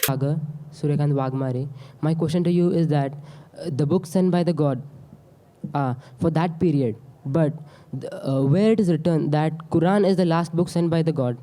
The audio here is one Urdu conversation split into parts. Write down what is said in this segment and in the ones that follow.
Sagar, Suryakant Wagmare. My question to you is that the book sent by the God for that period, but where it is written that Quran is the last book sent by the God.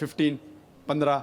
15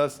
10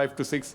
5 to 6।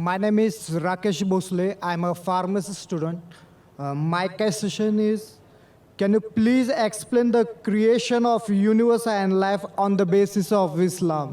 My name is Rakesh Bhosle. I'm a pharmacy student. My question is, can you please explain the creation of universe and life on the basis of Islam?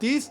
30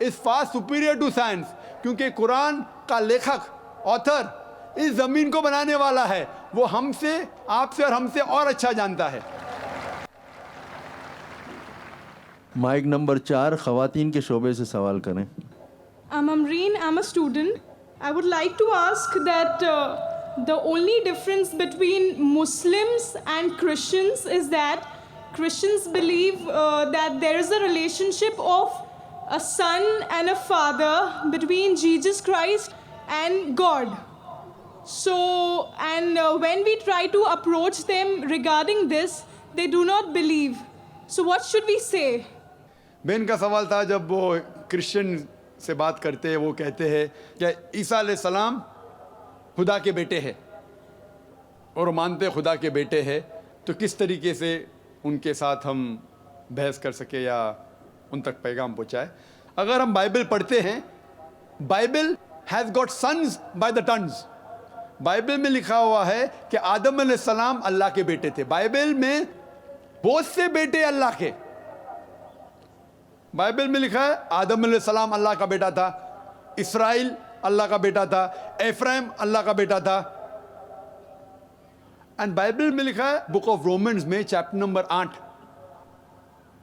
is far superior to science, کیونکہ قرآن کا لیکھک آتھر اس زمین کو بنانے والا ہے, وہ ہم سے, آپ سے اور ہم سے اور اچھا جانتا ہے. مائک نمبر 4 خواتین کے شعبے سے سوال کریں. I'm Amreen, I'm a student. I would like to ask that the only difference between Muslims and Christians is that Christians believe that there is a relationship of a son and a father between Jesus Christ and God. So, and when we try to approach them regarding this, they do not believe. So what should we say? بہن کا سوال تھا, جب وہ کرسچن سے بات کرتے ہیں وہ کہتے ہیں کہ عیسیٰ علیہ السلام خدا کے بیٹے ہیں اور مانتے خدا کے بیٹے ہیں, تو کس طریقے سے ان کے ساتھ ہم بحث کر سکے یا ان تک پیغام پہنچائے. اگر ہم بائبل پڑھتے ہیں, Bible has got sins by the tons. Bible میں لکھا ہوا ہے کہ آدم علیہ السلام اللہ کے بیٹے تھے. بائبل میں بہت سے بیٹے اللہ کے, بائبل میں لکھا ہے آدم علیہ السلام اللہ کا بیٹا تھا, اسرائیل اللہ کا بیٹا تھا, ایفرائم اللہ کا بیٹا تھا. اینڈ بائبل میں لکھا ہے بک آف رومنز میں چیپٹر نمبر 8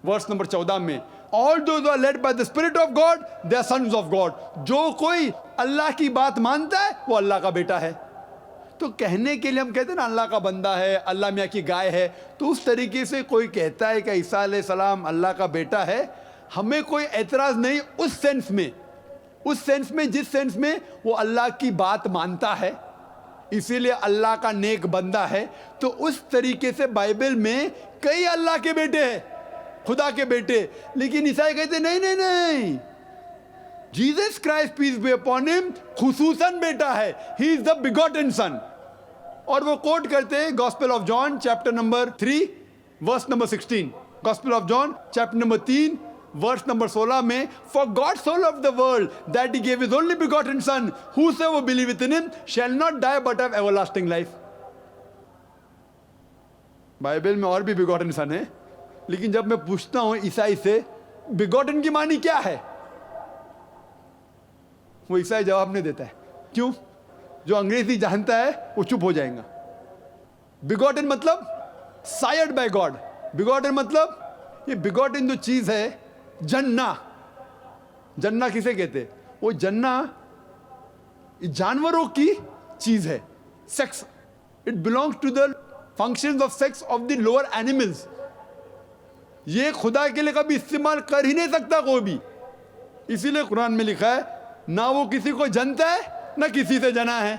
ورس نمبر 14 میں, all those who are led by the Spirit of God, they are sons of God. جو کوئی اللہ کی بات مانتا ہے وہ اللہ کا بیٹا ہے. تو کہنے کے لیے ہم کہتے ہیں نا اللہ کا بندہ ہے, اللہ میاں کی گائے ہے, تو اس طریقے سے کوئی کہتا ہے کہ عیسیٰ علیہ السلام اللہ کا بیٹا ہے, ہمیں کوئی اعتراض نہیں اس سینس میں, اس سینس میں جس سینس میں وہ اللہ کی بات مانتا ہے, اسی لیے اللہ کا نیک بندہ ہے. تو اس طریقے سے بائبل میں کئی اللہ کے بیٹے ہیں, خدا کے بیٹے, لیکن عیسائی کہتے نہیں نہیں نہیں, Jesus Christ peace be upon ہم خصوصاً بیٹا ہے, ہی از دا بیگوٹن سن. اور وہ کوٹ کرتے ہیں Gospel of John chapter number 3 verse number 16, Gospel of John chapter number 3 verse number 16 میں, for God so loved the world that he gave his only begotten son, whosoever believeth in him shall not die but have everlasting life. Bible میں اور بھی begotten son ہے, لیکن جب میں پوچھتا ہوں عیسائی سے begotten کی معنی کیا ہے, وہ عیسائی جواب نہیں دیتا ہے. کیوں؟ جو انگریزی جانتا ہے وہ چپ ہو جائیں گا. begotten مطلب sired by God. begotten مطلب یہ begotten جو چیز ہے, جنہ, جنہ کسے کہتے, وہ جنہ جانوروں کی چیز ہے, sex, it belongs to the functions of sex of the lower animals. یہ خدا کے لیے کبھی استعمال کر ہی نہیں سکتا کوئی بھی, اسی لیے قرآن میں لکھا ہے نہ وہ کسی کو جنتا ہے نہ کسی سے جنا ہے.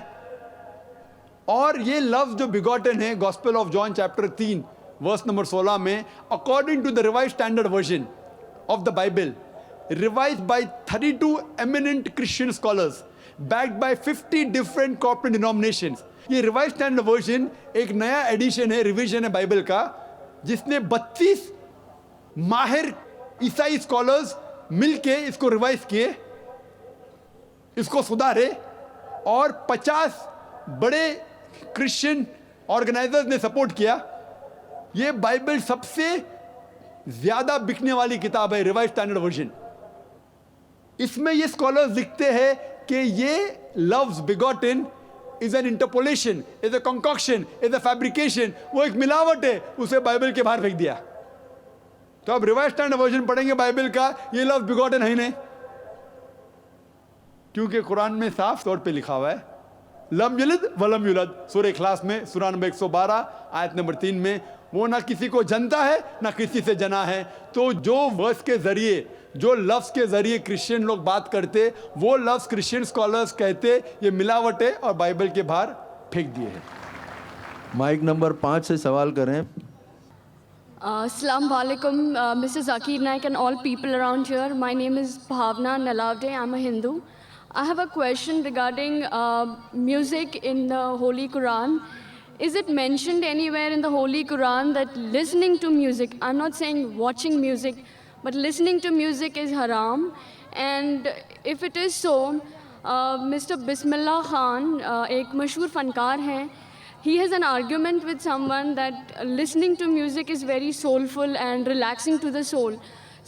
اور یہ لفظ جو بیگوٹن ہے Gospel of John chapter 3 verse number 16 میں, according to the revised standard version of the Bible, revised by 32 eminent Christian scholars, backed by 50 different corporate denominations. یہ revised standard version ایک نیا ایڈیشن ہے, ریویژن ہے بائبل کا, جس نے 32 ماہر عیسائی اسکالرز مل کے اس کو ریوائز کیے, اس کو سدھارے, اور 50 بڑے کرسچن آرگنائزرز نے سپورٹ کیا. یہ بائبل سب سے زیادہ بکنے والی کتاب ہے, ریوائز اسٹینڈرڈ ورژن. اس میں یہ اسکالرز لکھتے ہیں کہ یہ لفظ begotten is an interpolation, is a concoction, is a fabrication, وہ ایک ملاوٹ ہے, اسے بائبل کے باہر پھینک دیا. تو اب ریوائز اسٹینڈرڈ ورژن پڑھیں گے بائبل کا, یہ لفظ بیگوٹن ہے ہی نہیں, کیونکہ قرآن میں صاف طور پہ لکھا ہوا ہے لم یلد ولم یولد. سورہ اخلاص میں سورہ نمبر 112 آیت نمبر 3 میں, وہ نہ کسی کو جنتا ہے نہ کسی سے جنا ہے. تو جو ورس کے ذریعے, جو لفظ کے ذریعے کرسچین لوگ بات کرتے, وہ لفظ کرسچین اسکالرز کہتے یہ ملاوٹ ہے اور بائبل کے باہر پھینک دیے ہیں. مائک نمبر 5 سے سوال کریں. Assalamu alaikum, Mr. Zakir Naik and all people around here. My name is Bhavna Nalavde. I'm a Hindu. I have a question regarding music in the Holy Quran. Is it mentioned anywhere in the Holy Quran that listening to music, I'm not saying watching music, but listening to music is haram? And if it is so, Mr. Bismillah Khan, ایک مشہور فنکار ہیں, he has an argument with someone that listening to music is very soulful and relaxing to the soul.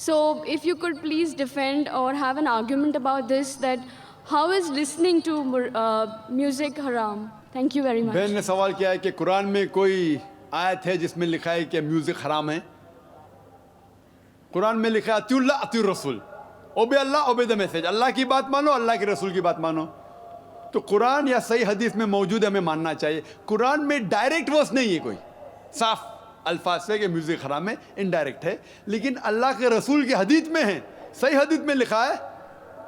So if you could please defend or have an argument about this, that how is listening to music haram? Thank you very much. بہن نے سوال کیا ہے کہ قرآن میں کوئی آیت ہے جس میں لکھا ہے کہ میوزک حرام ہے؟ قرآن میں لکھا ہے اطیعوا اللہ اطیعوا الرسول، obey Allah obey the message, Allah کی بات مانو، اللہ کے رسول کی بات مانو. تو قرآن یا صحیح حدیث میں موجود ہے، ہمیں ماننا چاہیے. قرآن میں ڈائریکٹ ورس نہیں ہے کوئی صاف الفاظ سے کہ میوزک حرام ہے، انڈائریکٹ ہے. لیکن اللہ کے رسول کی حدیث میں ہے، صحیح حدیث میں لکھا ہے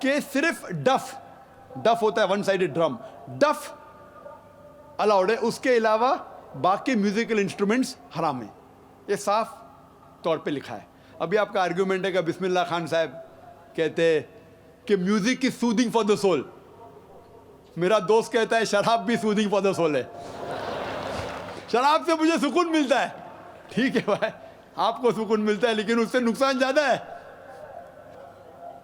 کہ صرف ڈف ہوتا ہے ون سائیڈڈ ڈرم، ڈف الاؤڈ ہے، اس کے علاوہ باقی میوزیکل انسٹرومنٹس حرام ہیں. یہ صاف طور پہ لکھا ہے. ابھی آپ کا آرگیومنٹ ہے کہ بسم اللہ خان صاحب کہتے ہیں کہ music is soothing for the civil. میرا دوست کہتا ہے شراب بھی سودنگ فار دا سول ہے، شراب سے مجھے سکون ملتا ہے. ٹھیک ہے بھائی، آپ کو سکون ملتا ہے لیکن اس سے نقصان زیادہ ہے.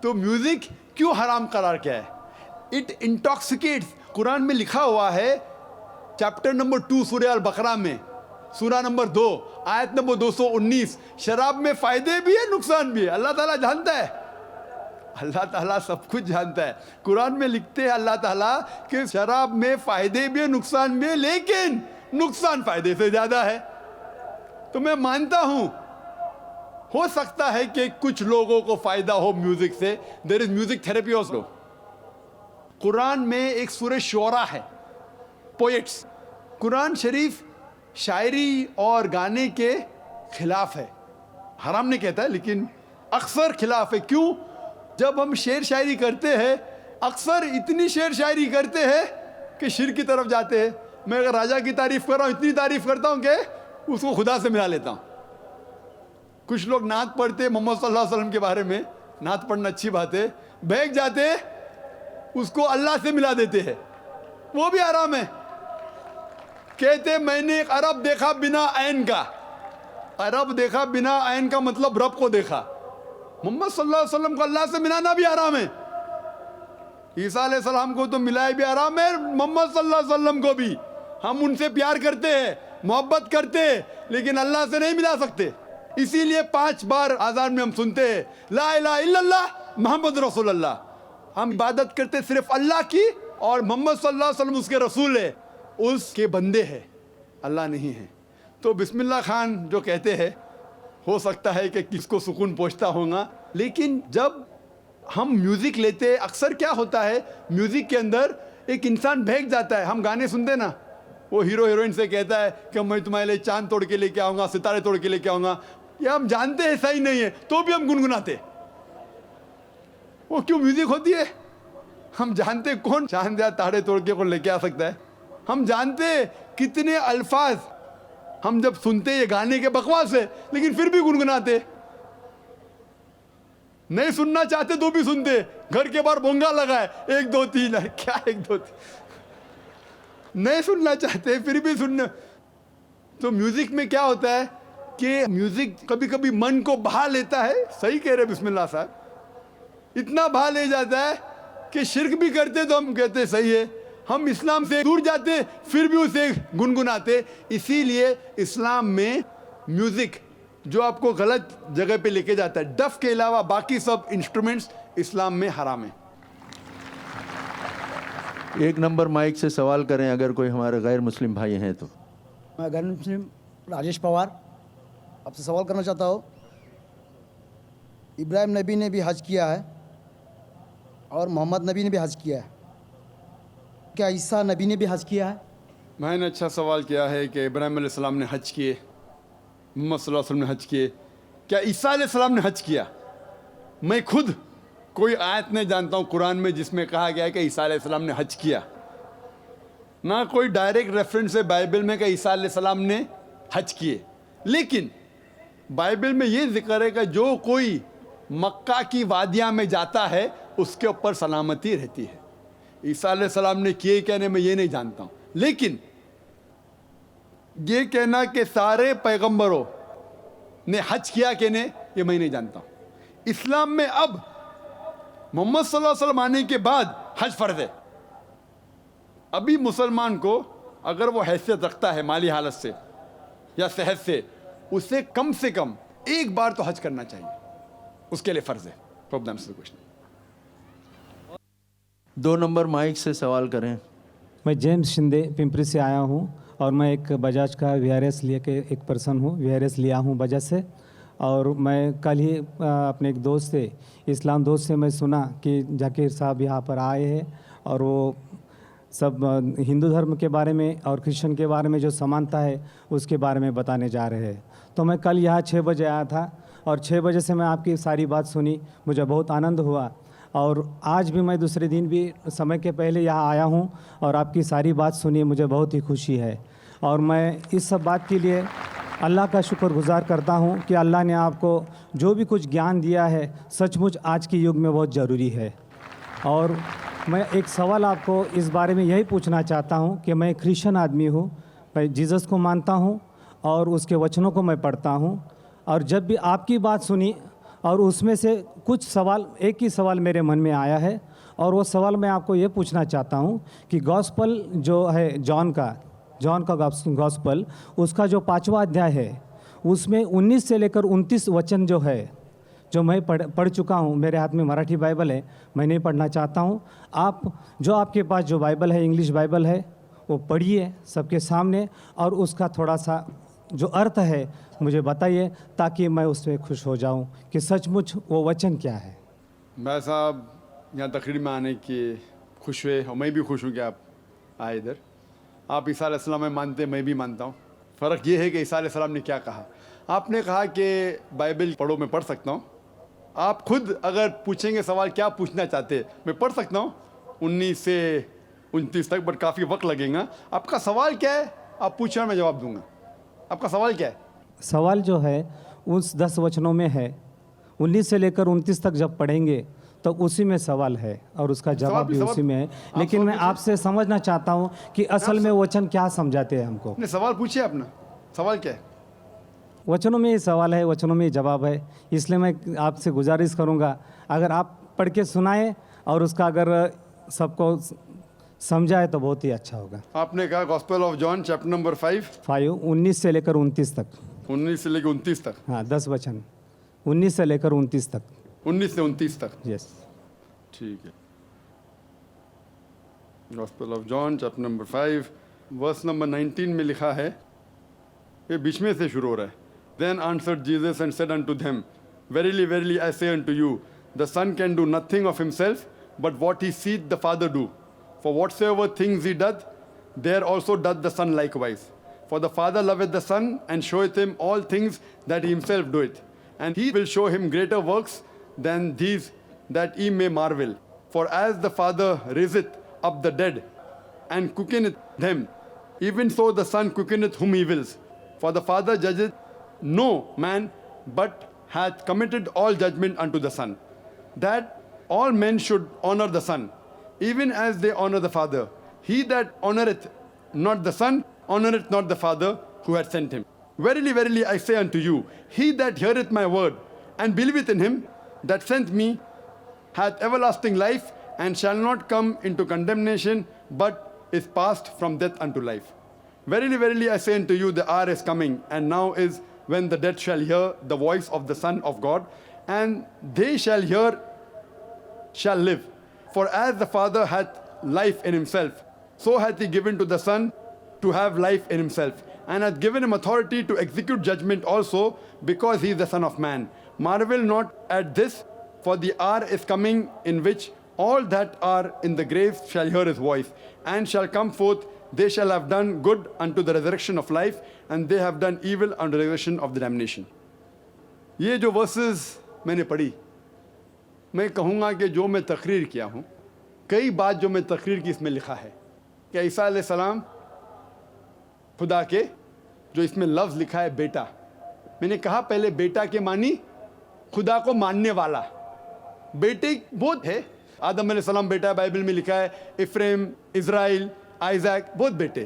تو میوزک کیوں حرام قرار کیا ہے؟ اٹ انٹاکسیکیٹس. قرآن میں لکھا ہوا ہے چیپٹر نمبر 2 سورہ البقرہ میں، سورہ نمبر 2 آیت نمبر 219، شراب میں فائدے بھی ہے نقصان بھی ہے. اللہ تعالیٰ جانتا ہے، اللہ تعالیٰ سب کچھ جانتا ہے. قرآن میں لکھتے ہیں اللہ تعالیٰ کہ شراب میں فائدے بھی ہے نقصان بھی ہے، لیکن نقصان فائدے سے زیادہ ہے. تو میں مانتا ہوں ہو سکتا ہے کہ کچھ لوگوں کو فائدہ ہو میوزک سے. دیر از میوزک تھراپی آلسو. قرآن میں ایک سورہ شعراء ہے، پوئٹس. قرآن شریف شاعری اور گانے کے خلاف ہے، حرام نہیں کہتا ہے لیکن اکثر خلاف ہے. کیوں؟ جب ہم شعر شاعری کرتے ہیں اکثر اتنی شعر شاعری کرتے ہیں کہ شرک کی طرف جاتے ہیں. میں اگر راجا کی تعریف کر رہا ہوں اتنی تعریف کرتا ہوں کہ اس کو خدا سے ملا لیتا ہوں. کچھ لوگ نعت پڑھتے محمد صلی اللہ علیہ وسلم کے بارے میں، نعت پڑھنا اچھی بات ہے، بہک جاتے اس کو اللہ سے ملا دیتے ہیں، وہ بھی حرام ہے. کہتے میں نے ایک عرب دیکھا بنا عین کا. عرب دیکھا بنا عین کا مطلب رب کو دیکھا. محمد صلی اللہ علیہ وسلم کو اللہ سے ملانا بھی حرام ہے. عیسیٰ علیہ السلام کو تو ملایا بھی حرام ہے، محمد صلی اللہ علیہ وسلم کو بھی. ہم ان سے پیار کرتے ہیں، محبت کرتے ہیں، لیکن اللہ سے نہیں ملا سکتے. اسی لیے 5 بار آذان میں ہم سنتے ہیں لا الہ الا اللہ محمد رسول اللہ. ہم عبادت کرتے صرف اللہ کی، اور محمد صلی اللہ علیہ وسلم اس کے رسول ہے، اس کے بندے ہیں، اللہ نہیں ہے. تو بسم اللہ خان جو کہتے ہیں ہو سکتا ہے کہ کس کو سکون پہنچتا ہوگا، لیکن جب ہم میوزک لیتے اکثر کیا ہوتا ہے میوزک کے اندر ایک انسان بہک جاتا ہے. ہم گانے سنتے نا، وہ ہیرو ہیروئن سے کہتا ہے کہ میں تمہارے لیے چاند توڑ کے لے کے آؤں گا، ستارے توڑ کے لے کے آؤں گا. یہ ہم جانتے ہیں صحیح نہیں ہے تو بھی ہم گنگناتے. وہ کیوں میوزک ہوتی ہے؟ ہم جانتے کون چاند یا تارے توڑ کے لے کے آ سکتا ہے. ہم جانتے کتنے الفاظ ہم جب سنتے یہ گانے کے بکواس ہے لیکن پھر بھی گنگناتے. نہیں سننا چاہتے تو بھی سنتے. گھر کے باہر بونگا لگا ہے 1 2 3، کیا 1 2 3، نہیں سننا چاہتے پھر بھی سننا. تو میوزک میں کیا ہوتا ہے کہ میوزک کبھی کبھی من کو بہا لیتا ہے. صحیح کہہ رہے بسم اللہ صاحب، اتنا بہا لے جاتا ہے کہ شرک بھی کرتے تو ہم کہتے صحیح ہے، ہم اسلام سے دور جاتے پھر بھی اسے گنگناتے. اسی لیے اسلام میں میوزک جو آپ کو غلط جگہ پہ لے کے جاتا ہے، ڈف کے علاوہ باقی سب انسٹرومنٹس اسلام میں حرام ہیں. 1 نمبر مائک سے سوال کریں اگر کوئی ہمارے غیر مسلم بھائی ہیں تو. میں غیر مسلم راجیش پوار آپ سے سوال کرنا چاہتا ہوں. ابراہیم نبی نے بھی حج کیا ہے اور محمد نبی نے بھی حج کیا ہے، کیا عیسیٰ نبی نے بھی حج کیا ہے؟ میں نے اچھا سوال کیا ہے کہ ابراہیم علیہ السلام نے حج کیے، محمد صلی اللہ علیہ وسلم نے حج کیے، کیا عیسیٰ علیہ السلام نے حج کیا؟ میں خود کوئی آیت نہیں جانتا ہوں قرآن میں جس میں کہا گیا ہے کہ عیسیٰ علیہ السلام نے حج کیا. نہ کوئی ڈائریکٹ ریفرنس ہے بائبل میں کہ عیسیٰ علیہ السلام نے حج کیے. لیکن بائبل میں یہ ذکر ہے کہ جو کوئی مکہ کی وادیاں میں جاتا ہے اس کے اوپر سلامتی رہتی ہے. عیسیٰ علیہ السلام نے کیے کہنے میں یہ نہیں جانتا ہوں، لیکن یہ کہنا کہ سارے پیغمبروں نے حج کیا کہنے یہ میں نہیں جانتا ہوں. اسلام میں اب محمد صلی اللہ علیہ وسلم آنے کے بعد حج فرض ہے. ابھی مسلمان کو اگر وہ حیثیت رکھتا ہے مالی حالت سے یا صحت سے، اسے کم 1 بار تو حج کرنا چاہیے. اس کے لیے فرض ہے. Hope that answers the question. 2 number mic سے سوال کریں. میں جیمس شندے پمپری سے آیا ہوں اور میں ایک بجاج کا وی آر ایس لے کے ایک پرسن ہوں. وی آر ایس لیا ہوں بجاج سے. اور میں کل ہی اپنے ایک دوست سے اسلام دوست سے میں سنا کہ ذاکر صاحب یہاں پر آئے ہیں اور وہ سب ہندو دھرم کے بارے میں اور کرسچن کے بارے میں جو سمانتا ہے اس کے بارے میں بتانے جا رہے ہیں. تو میں کل یہاں 6 بجے آیا تھا اور 6 بجے سے میں آپ کی ساری بات سنی. مجھے بہت آنند ہوا اور آج بھی میں دوسرے دن بھی سمے کے پہلے یہاں آیا ہوں اور آپ کی ساری بات سنی. مجھے بہت ہی خوشی ہے اور میں اس سب بات کے لیے اللہ کا شکر گزار کرتا ہوں کہ اللہ نے آپ کو جو بھی کچھ گیان دیا ہے سچ مچ آج کے یگ میں بہت ضروری ہے. اور میں ایک سوال آپ کو اس بارے میں یہی پوچھنا چاہتا ہوں کہ میں کرسچن آدمی ہوں. میں جیزس کو مانتا ہوں اور اس کے وچنوں کو میں پڑھتا ہوں. اور جب بھی آپ کی بات سنی اور اس میں سے کچھ سوال، ایک ہی سوال میرے من میں آیا ہے اور وہ سوال میں آپ کو یہ پوچھنا چاہتا ہوں کہ گاسپل جو ہے جان کا گاسپل، اس کا جو 5واں ادھیائے ہے اس میں 19 سے لے کر 29 وچن جو ہے جو میں پڑھ چکا ہوں. میرے ہاتھ میں مراٹھی بائبل ہے، میں نہیں پڑھنا چاہتا ہوں. آپ کے پاس جو بائبل ہے، انگلش بائبل ہے، وہ پڑھیے سب کے سامنے اور اس کا تھوڑا سا جو ارتھ ہے مجھے بتائیے تاکہ میں اس سے خوش ہو جاؤں کہ سچ مچ وہ وچن کیا ہے. میں صاحب یہاں تقریر میں آنے کے خوش ہوئے اور میں بھی خوش ہوں کہ آپ آئے ادھر. آپ عیسیٰ علیہ السلام میں مانتے ہیں، میں بھی مانتا ہوں. فرق یہ ہے کہ عیسیٰ علیہ السلام نے کیا کہا. آپ نے کہا کہ بائبل پڑھو، میں پڑھ سکتا ہوں. آپ خود اگر پوچھیں گے سوال کیا پوچھنا چاہتے، میں پڑھ سکتا ہوں 19 سے 29 تک، بٹ کافی وقت لگے گا. آپ کا سوال کیا ہے آپ پوچھیں، میں جواب دوں گا. آپ کا سوال کیا ہے؟ سوال جو ہے اس 10 وچنوں میں ہے. 19 سے لے کر 29 تک جب پڑھیں گے تو اسی میں سوال ہے اور اس کا جواب بھی اسی میں ہے. لیکن میں آپ سے سمجھنا چاہتا ہوں کہ اصل میں وچن کیا سمجھاتے ہیں ہم کو. سوال پوچھیے اپنا، سوال کیا ہے؟ وچنوں میں یہ سوال ہے، وچنوں میں یہ جواب ہے. اس لیے میں آپ سے گزارش کروں گا اگر آپ پڑھ کے سنائیں اور اس کا اگر سب کو سمجھائے تو بہت ہی اچھا ہوگا. آپ نے کہا Gospel of John chapter number 5 19 سے لے کر 29 تک. 19 سے لے کے 29 تک. ہاں 10 وچن 19 سے لے کر 29 تک. 19 سے 29 تک. یس ٹھیک ہے. Gospel of John chapter number 5 verse number 19 میں لکھا ہے، یہ بیچ میں سے شروع ہو رہا ہے. Then answered Jesus and said unto them, Verily, verily, I say unto you, the Son can do nothing of himself, but what he seeth the Father do. For whatsoever things he doth, there also doth the Son likewise. For the Father loveth the Son, and showeth him all things that he himself doeth. And he will show him greater works than these, that ye may marvel. For as the Father raiseth up the dead, and quickeneth them, even so the Son quickeneth whom he wills. For the Father judgeth no man, but hath committed all judgment unto the Son, that all men should honor the Son, even as they honor the Father. He that honoreth not the Son, honoreth not the Father who hath sent him. Verily, verily, I say unto you, he that heareth my word, and believeth in him that sent me, hath everlasting life, and shall not come into condemnation, but is passed from death unto life. Verily, verily, I say unto you, the hour is coming, and now is, when the dead shall hear the voice of the Son of God, and they shall live. For as the Father hath life in himself, so hath he given to the Son to have life in himself, and hath given him authority to execute judgment also, because he is the Son of Man. Marvel not at this, for the hour is coming in which all that are in the graves shall hear his voice, and shall come forth. They shall have done good unto the resurrection of life, and they have done evil unto the resurrection of the damnation. یہ جو ورسز میں نے پڑھی، میں کہوں گا کہ جو میں تقریر کیا ہوں، کئی بات جو میں تقریر کی اس میں لکھا ہے کہ عیسیٰ علیہ السلام خدا کے، جو اس میں لفظ لکھا ہے بیٹا، میں نے کہا پہلے بیٹا کے معنی خدا کو ماننے والا. بیٹے بہت ہے، آدم علیہ السلام بیٹا بائبل میں لکھا ہے، افریم، اسرائیل، آئزیک، بہت بیٹے.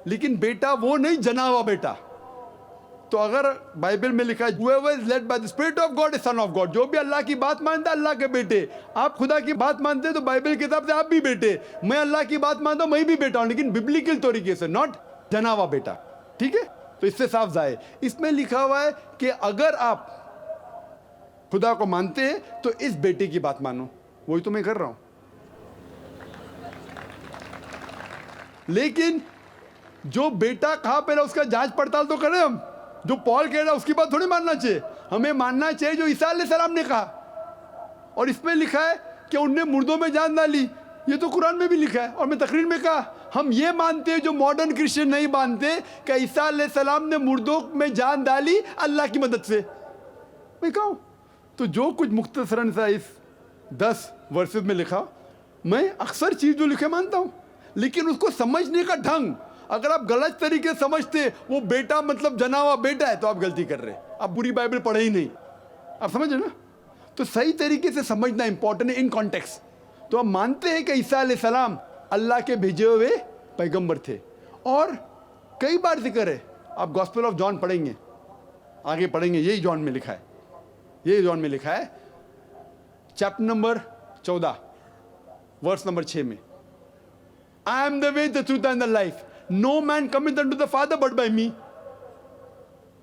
لیکن بیٹا وہ نہیں جنا ہوا بیٹا. تو اگر بائبل میں لکھا ہے whoever is led by the spirit of God is son of God، جو بھی اللہ کی بات مانتا ہے اللہ کے بیٹے. آپ خدا کی بات مانتے ہیں تو بائبل کے حساب سے آپ بھی بیٹے. میں اللہ کی بات مانتا ہوں، میں بھی بیٹا ہوں، لیکن ببلیکل طریقے سے، ناٹ جنا ہوا بیٹا. ٹھیک ہے، تو اس سے صاف ظاہر. اس میں لکھا ہوا ہے کہ اگر آپ خدا کو مانتے ہیں تو اس بیٹے کی بات مانو. وہی تو میں کر رہا ہوں. لیکن جو بیٹا کہا پہلے اس کا جانچ پڑتال تو کریں ہم. جو پال کہہ رہا ہے اس کی بات تھوڑی ماننا چاہیے. ہمیں ماننا چاہیے جو عیسیٰ علیہ السلام نے کہا. اور اس میں لکھا ہے کہ ان نے مردوں میں جان ڈالی. یہ تو قرآن میں بھی لکھا ہے. اور میں تقریر میں کہا ہم یہ مانتے ہیں جو ماڈرن کرسچن نہیں مانتے کہ عیسیٰ علیہ السلام نے مردوں میں جان ڈالی اللہ کی مدد سے. میں کہا تو جو کچھ مختصراً سا اس 10 ورسز میں لکھا, میں اکثر چیز جو لکھے مانتا ہوں, لیکن اس کو سمجھنے کا ڈھنگ اگر آپ غلط طریقے سے سمجھتے وہ بیٹا مطلب جنا ہوا بیٹا ہے تو آپ غلطی کر رہے. آپ پوری بائبل پڑھے ہی نہیں. آپ سمجھ رہے نا. تو صحیح طریقے سے سمجھنا امپورٹنٹ ہے ان کانٹیکس. تو ہم مانتے ہیں کہ عیسیٰ علیہ السلام اللہ کے بھیجے ہوئے پیغمبر تھے. اور کئی بار ذکر ہے. آپ گاسپل آف جان پڑھیں گے, آگے پڑھیں گے, یہی جان میں لکھا ہے. یہی جان میں لکھا ہے چیپٹر نمبر 14 ورس نمبر 6 میں, I am the way, the truth and the life. No man cometh unto the Father but by me.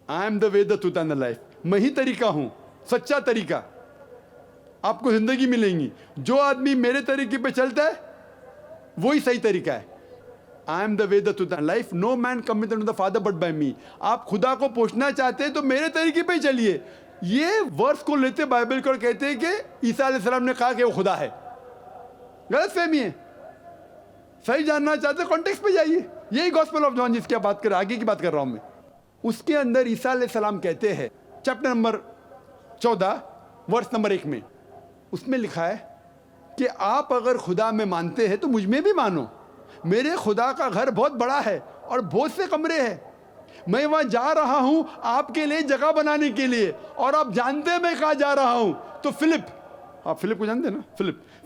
I am the way, the truth and the life. میں ہی طریقہ ہوں, سچا طریقہ. آپ کو زندگی ملیں گی. جو آدمی میرے طریقے پہ چلتا ہے وہی صحیح طریقہ ہے. I am the way, the truth and life. No man cometh unto the Father but by me. آپ خدا کو پوچھنا چاہتے ہیں تو میرے طریقے پہ ہی چلیے. یہ ورس کو لیتے بائبل کو کہتے ہیں کہ عیسیٰ علیہ السلام نے کہا کہ وہ خدا ہے. غلط فہمی ہے. صحیح جاننا چاہتے ہیں کانٹیکس پہ جائیے. یہی گاسپل آف جان جس کی بات کر رہا, آگے کی بات کر رہا ہوں میں. اس کے اندر عیسیٰ علیہ السلام کہتے ہیں چیپٹر نمبر 14 ورس نمبر 1 میں, اس میں لکھا ہے کہ آپ اگر خدا میں مانتے ہیں تو مجھ میں بھی مانو. میرے خدا کا گھر بہت بڑا ہے اور بہت سے کمرے ہیں. میں وہاں جا رہا ہوں آپ کے لیے جگہ بنانے کے لیے, اور آپ جانتے ہیں میں کہاں جا رہا ہوں. تو فلپ, آپ فلپ کو جانتے ہیں نا.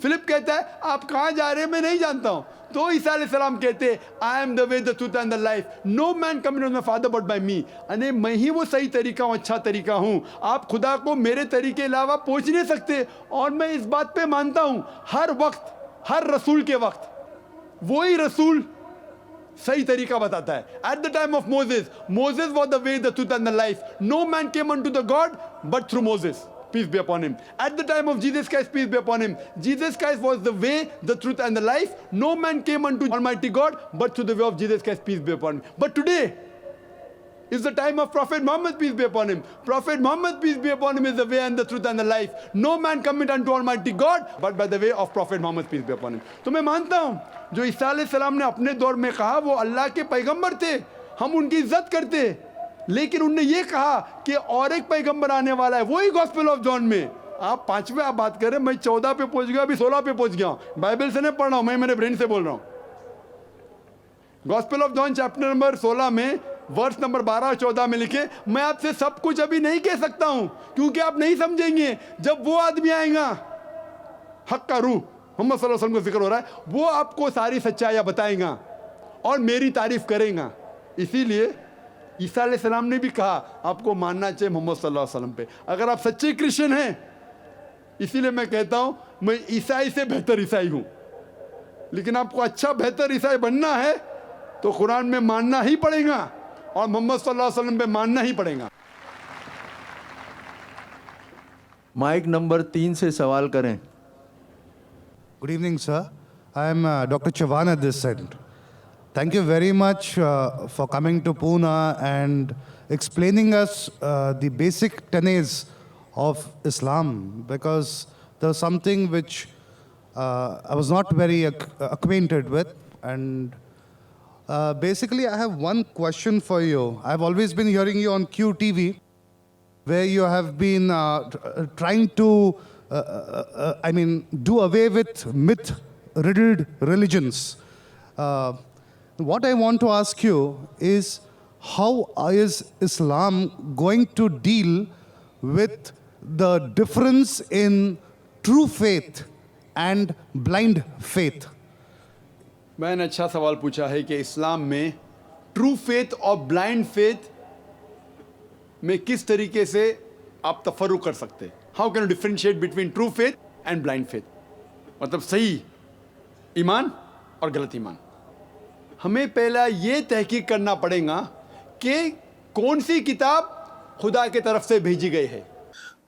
فلپ کہتا ہے آپ کہاں جا رہے ہیں میں نہیں جانتا ہوں. تو عیسیٰ علیہ السلام کہتے ہیں I am the way, the truth and the life. No man cometh unto the Father but by me. یعنی میں ہی وہ صحیح طریقہ ہوں, اچھا طریقہ ہوں. آپ خدا کو میرے طریقے علاوہ پہنچ نہیں سکتے. اور میں اس بات پہ مانتا ہوں ہر وقت, ہر رسول کے وقت وہی رسول صحیح طریقہ بتاتا ہے. At the time of Moses, Moses was the way, the truth and the life. No man came unto the God but through Moses. Peace be upon him. At the time of Jesus Christ, peace be upon him. Jesus Christ was the way, the truth and the life. No man came unto Almighty God but through the way of Jesus Christ, peace be upon him. But today is the time of Prophet Muhammad, peace be upon him. Prophet Muhammad, peace be upon him, is the way and the truth and the life. No man cometh unto Almighty God but by the way of Prophet Muhammad, peace be upon him. تو میں مانتا ہوں جو عیسیٰ علیہ السلام نے اپنے دور میں کہا وہ اللہ کے پیغمبر تھے, ہم ان کی عزت کرتے. لیکن انہوں نے یہ کہا کہ اور ایک پیغمبر آنے والا ہے, وہی گاسپل آف جان میں. آپ 5ویں آپ بات کر رہے ہیں, میں 14 پہ پہنچ گیا, ابھی 16 پہ پہنچ گیا ہوں. بائبل سے نہیں پڑھ رہا ہوں, میں میرے برین سے بول رہا ہوں. Gospel of John chapter number 16 میں ورس نمبر 12 اور 14 میں لکھے, میں آپ سے سب کچھ ابھی نہیں کہہ سکتا ہوں کیونکہ آپ نہیں سمجھیں گے. جب وہ آدمی آئے گا, حق کا روح محمد صلی اللہ علیہ وسلم کو ذکر ہو رہا ہے, وہ آپ کو ساری سچائیاں بتائیں گا اور میری تعریف کریں گا. اسی لیے عیسیٰ علیہ السلام نے بھی کہا آپ کو ماننا چاہیے محمد صلی اللہ علیہ وسلم پہ اگر آپ سچے کرسچن ہیں. اسی لیے میں کہتا ہوں میں عیسائی سے بہتر عیسائی ہوں. لیکن آپ کو اچھا بہتر عیسائی بننا ہے تو قرآن میں ماننا ہی پڑے گا اور محمد صلی اللہ علیہ وسلم پہ ماننا ہی پڑے گا. مائک نمبر 3 سے سوال کریں. Good evening, sir. I am Dr. Chavan at this end. Thank you very much for coming to Pune and explaining us the basic tenets of Islam, because there was something which I was not very acquainted with. And basically, I have one question for you. I've always been hearing you on QTV, where you have been trying to do away with myth-riddled religions. What I want to ask you is, how is Islam going to deal with the difference in true faith and blind faith? میں نے اچھا سوال پوچھا ہے کہ اسلام میں ٹرو فیتھ اور بلائنڈ فیتھ میں کس طریقے سے آپ تفرق کر سکتے. How can you differentiate between true faith and blind faith, مطلب صحیح ایمان اور غلط ایمان. ہمیں پہلا یہ تحقیق کرنا پڑے گا کہ کون سی کتاب خدا کے طرف سے بھیجی گئی ہے.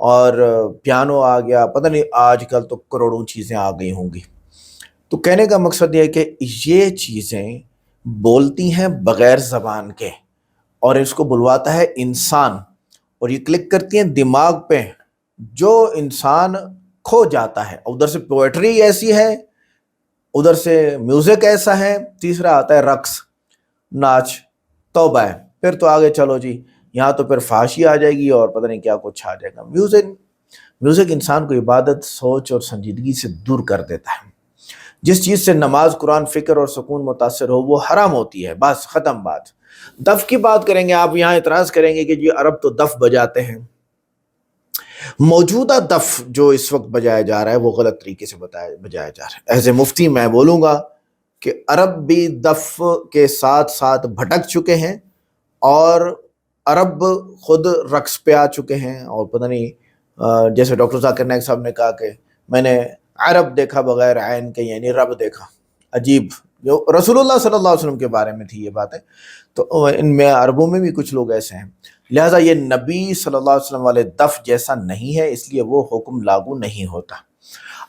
اور پیانو آ گیا، پتہ نہیں آج کل تو کروڑوں چیزیں آ گئی ہوں گی. تو کہنے کا مقصد یہ ہے کہ یہ چیزیں بولتی ہیں بغیر زبان کے، اور اس کو بلواتا ہے انسان، اور یہ کلک کرتی ہیں دماغ پہ، جو انسان کھو جاتا ہے. ادھر سے پوئٹری ایسی ہے، ادھر سے میوزک ایسا ہے، تیسرا آتا ہے رقص، ناچ، توبہ ہے. پھر تو آگے چلو جی، یہاں تو پھر فحاشی آ جائے گی اور پتہ نہیں کیا کچھ آ جائے گا. میوزک انسان کو عبادت، سوچ اور سنجیدگی سے دور کر دیتا ہے. جس چیز سے نماز، قرآن، فکر اور سکون متاثر ہو وہ حرام ہوتی ہے. بس ختم بات. دف کی بات کریں گے، آپ یہاں اعتراض کریں گے کہ جی عرب تو دف بجاتے ہیں. موجودہ دف جو اس وقت بجایا جا رہا ہے وہ غلط طریقے سے بجایا جا رہا ہے. ایز اے مفتی میں بولوں گا کہ عرب بھی دف کے ساتھ ساتھ بھٹک چکے ہیں، اور عرب خود رقص پہ آ چکے ہیں. اور پتہ نہیں جیسے ڈاکٹر ذاکر نائک صاحب نے کہا کہ میں نے عرب دیکھا بغیر عین کے، یعنی رب دیکھا. عجیب، جو رسول اللہ صلی اللہ علیہ وسلم کے بارے میں تھی یہ باتیں. تو ان میں عربوں میں بھی کچھ لوگ ایسے ہیں. لہٰذا یہ نبی صلی اللہ علیہ وسلم والے دف جیسا نہیں ہے، اس لیے وہ حکم لاگو نہیں ہوتا.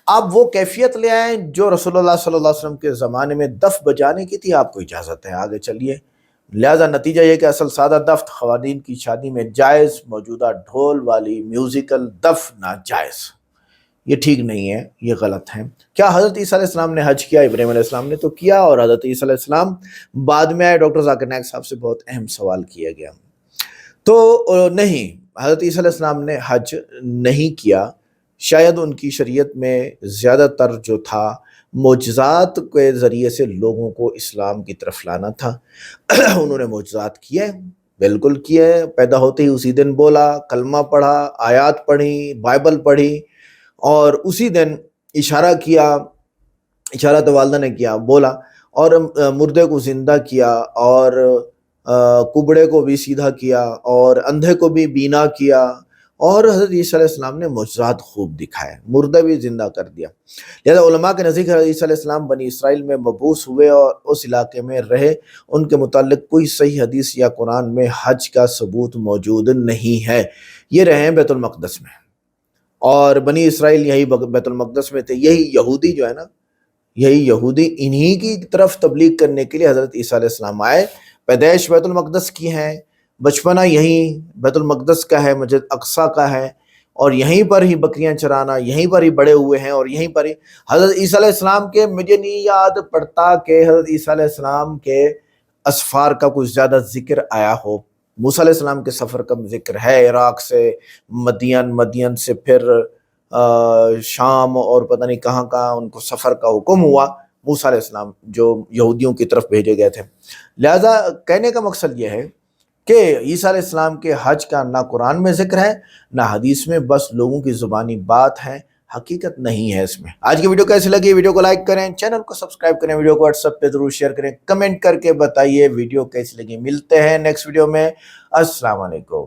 آپ وہ کیفیت لے آئیں جو رسول اللہ صلی اللہ علیہ وسلم کے زمانے میں دف بجانے کی تھی، آپ کو اجازت ہے، آگے چلیے. لہٰذا نتیجہ یہ کہ اصل سادہ دف خواتین کی شادی میں جائز، موجودہ ڈھول والی میوزیکل دف ناجائز. یہ ٹھیک نہیں ہے، یہ غلط ہے. کیا حضرت عیسیٰ علیہ السلام نے حج کیا؟ ابراہیم علیہ السلام نے تو کیا، اور حضرت عیسیٰ علیہ السلام بعد میں آئے. ڈاکٹر ذاکر نائک صاحب سے بہت اہم سوال کیا گیا. تو نہیں، حضرت عیسیٰ علیہ السلام نے حج نہیں کیا. شاید ان کی شریعت میں زیادہ تر جو تھا معجزات کے ذریعے سے لوگوں کو اسلام کی طرف لانا تھا. انہوں نے معجزات کیے، بالکل کیے. پیدا ہوتے ہی اسی دن بولا، کلمہ پڑھا، آیات پڑھی، بائبل پڑھی، اور اسی دن اشارہ کیا، اشارہ تو والدہ نے کیا، بولا، اور مردے کو زندہ کیا، اور کبڑے کو بھی سیدھا کیا، اور اندھے کو بھی بینا کیا. اور حضرت عیسیٰ علیہ السلام نے معجزات خوب دکھائے، مردہ بھی زندہ کر دیا. لہذا علماء کے نزدیک حضرت عیسیٰ علیہ السلام بنی اسرائیل میں مبعوث ہوئے اور اس علاقے میں رہے. ان کے متعلق کوئی صحیح حدیث یا قرآن میں حج کا ثبوت موجود نہیں ہے. یہ رہے ہیں بیت المقدس میں، اور بنی اسرائیل یہی بیت المقدس میں تھے. یہی یہودی جو ہے نا، یہی یہودی انہی کی طرف تبلیغ کرنے کے لیے حضرت عیسیٰ علیہ السلام آئے. پیدائش بیت المقدس کی ہیں، بچپنا یہیں بیت المقدس کا ہے، مسجد اقصیٰ کا ہے، اور یہیں پر ہی بکریاں چرانا، یہیں پر ہی بڑے ہوئے ہیں، اور یہیں پر ہی حضرت عیسیٰ علیہ السلام کے، مجھے نہیں یاد پڑتا کہ حضرت عیسیٰ علیہ السلام کے اسفار کا کچھ زیادہ ذکر آیا ہو. موسیٰ علیہ السلام کے سفر کا ذکر ہے، عراق سے مدین سے پھر شام اور پتہ نہیں کہاں کہاں ان کو سفر کا حکم ہوا. موسیٰ علیہ السلام جو یہودیوں کی طرف بھیجے گئے تھے. لہذا کہنے کا مقصد یہ ہے کہ عیسیٰ علیہ السلام کے حج کا نہ قرآن میں ذکر ہے نہ حدیث میں، بس لوگوں کی زبانی بات ہے، حقیقت نہیں ہے اس میں. آج کی ویڈیو کیسی لگی؟ ویڈیو کو لائک کریں، چینل کو سبسکرائب کریں، ویڈیو کو واٹس ایپ پہ ضرور شیئر کریں، کمنٹ کر کے بتائیے ویڈیو کیسی لگی. ملتے ہیں نیکسٹ ویڈیو میں. السلام علیکم.